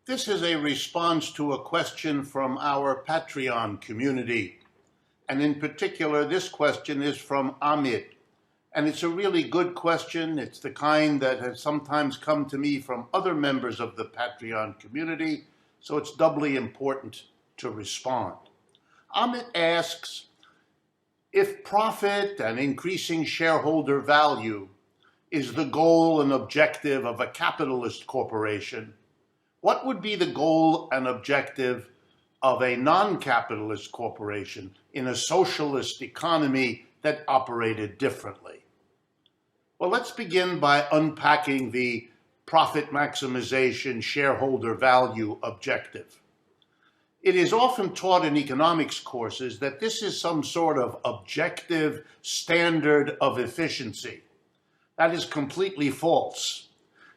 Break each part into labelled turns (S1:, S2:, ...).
S1: This is a response to a question from our Patreon community. And in particular, this question is from Amit. And it's a really good question. It's the kind that has sometimes come to me from other members of the Patreon community, so it's doubly important to respond. Amit asks, if profit and increasing shareholder value is the goal and objective of a capitalist corporation, what would be the goal and objective of a non-capitalist corporation in a socialist economy that operated differently? Well, let's begin by unpacking the profit maximization shareholder value objective. It is often taught in economics courses that this is some sort of objective standard of efficiency. That is completely false.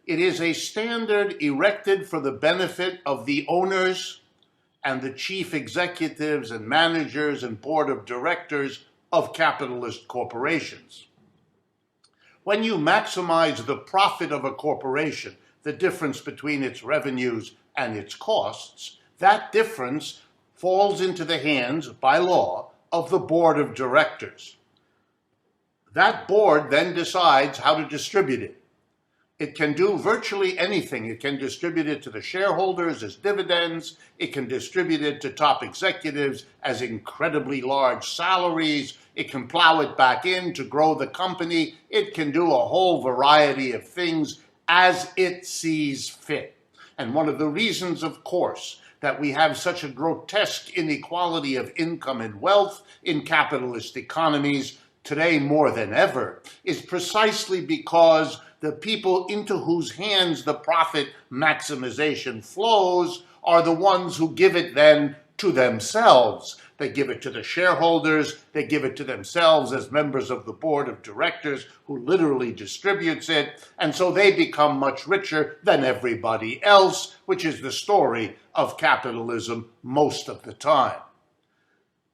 S1: It is a standard erected for the benefit of the owners and the chief executives and managers and board of directors of capitalist corporations. When you maximize the profit of a corporation, the difference between its revenues and its costs, that difference falls into the hands, by law, of the board of directors. That board then decides how to distribute it. It can do virtually anything. It can distribute it to the shareholders as dividends. It can distribute it to top executives as incredibly large salaries. It can plow it back in to grow the company. It can do a whole variety of things as it sees fit. And one of the reasons, of course, that we have such a grotesque inequality of income and wealth in capitalist economies today more than ever is precisely because the people into whose hands the profit maximization flows are the ones who give it then to themselves. They give it to the shareholders, they give it to themselves as members of the board of directors who literally distributes it, and so they become much richer than everybody else, which is the story of capitalism most of the time.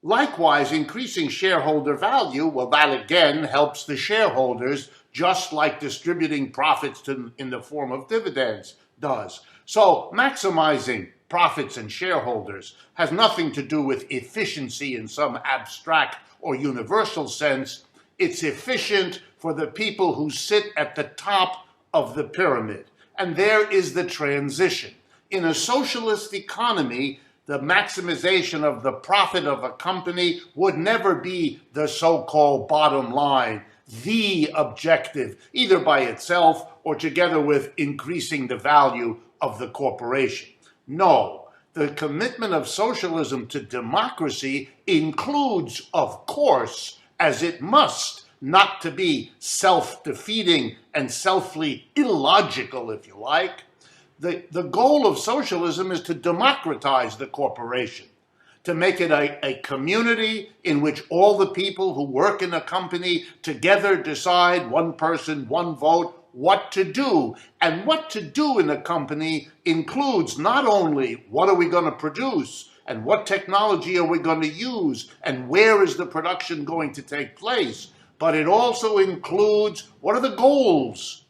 S1: Likewise, increasing shareholder value, well, that again helps the shareholders, just like distributing profits in the form of dividends does. So maximizing profits and shareholders has nothing to do with efficiency in some abstract or universal sense. It's efficient for the people who sit at the top of the pyramid. And there is the transition. In a socialist economy, the maximization of the profit of a company would never be the so-called bottom line, the objective, either by itself or together with increasing the value of the corporation. No, the commitment of socialism to democracy includes, of course, as it must, not to be self-defeating and selfly illogical, if you like. The goal of socialism is to democratize the corporation, to make it a community in which all the people who work in a company together decide, one person, one vote, what to do. And what to do in a company includes not only what are we going to produce and what technology are we going to use and where is the production going to take place, but it also includes what are the goals.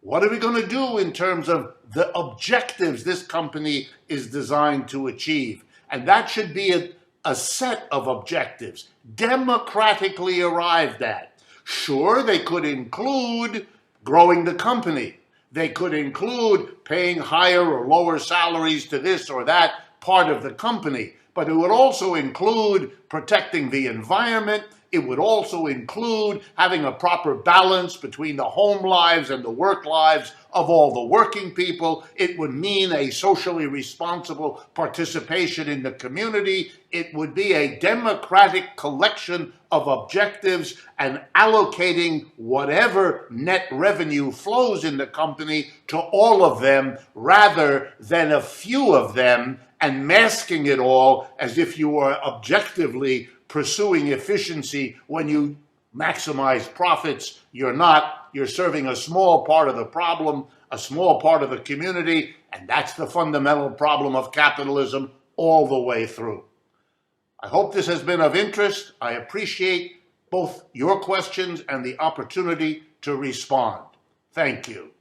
S1: What are we going to do in terms of the objectives this company is designed to achieve? And that should be a set of objectives, democratically arrived at. Sure, they could include growing the company. They could include paying higher or lower salaries to this or that part of the company. But it would also include protecting the environment. It would also include having a proper balance between the home lives and the work lives of all the working people. It would mean a socially responsible participation in the community. It would be a democratic collection of objectives and allocating whatever net revenue flows in the company to all of them rather than a few of them and masking it all as if you were objectively pursuing efficiency. When you maximize profits, you're not. You're serving a small part of the problem, a small part of the community, and that's the fundamental problem of capitalism all the way through. I hope this has been of interest. I appreciate both your questions and the opportunity to respond. Thank you.